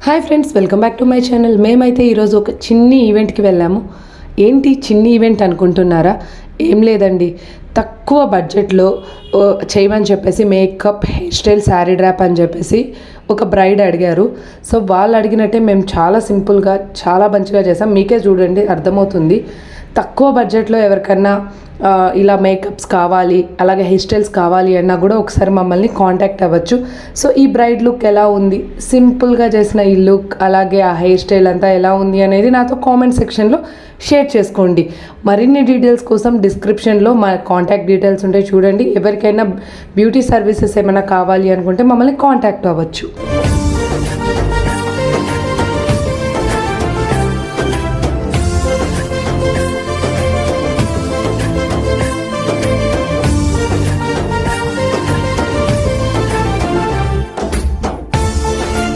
Hi friends, welcome back to my channel. మేమైతే ఈరోజు ఒక చిన్ని ఈవెంట్కి వెళ్ళాము. ఏంటి చిన్ని ఈవెంట్ అనుకుంటున్నారా? ఏం లేదండి, తక్కువ బడ్జెట్లో చేయమని చెప్పేసి makeup, hair style, sari drop అని చెప్పేసి ఒక బ్రైడ్ అడిగారు. సో వాళ్ళు అడిగినట్టే మేము చాలా సింపుల్గా చాలా మంచిగా చేసాం. మీకే చూడండి అర్థమవుతుంది. తక్కువ బడ్జెట్లో ఎవరికన్నా ఇలా మేకప్స్ కావాలి, అలాగే హెయిర్ స్టైల్స్ కావాలి అన్నా కూడా ఒకసారి మమ్మల్ని కాంటాక్ట్ అవ్వచ్చు. సో ఈ బ్రైడ్ లుక్ ఎలా ఉంది, సింపుల్గా చేసిన ఈ లుక్, అలాగే ఆ హెయిర్ స్టైల్ అంతా ఎలా ఉంది అనేది నాతో కామెంట్ సెక్షన్లో షేర్ చేసుకోండి. మరిన్ని డీటెయిల్స్ కోసం డిస్క్రిప్షన్లో మా కాంటాక్ట్ డీటెయిల్స్ ఉంటాయి, చూడండి. ఎవరికైనా బ్యూటీ సర్వీసెస్ ఏమైనా కావాలి అనుకుంటే మమ్మల్ని కాంటాక్ట్ అవ్వచ్చు.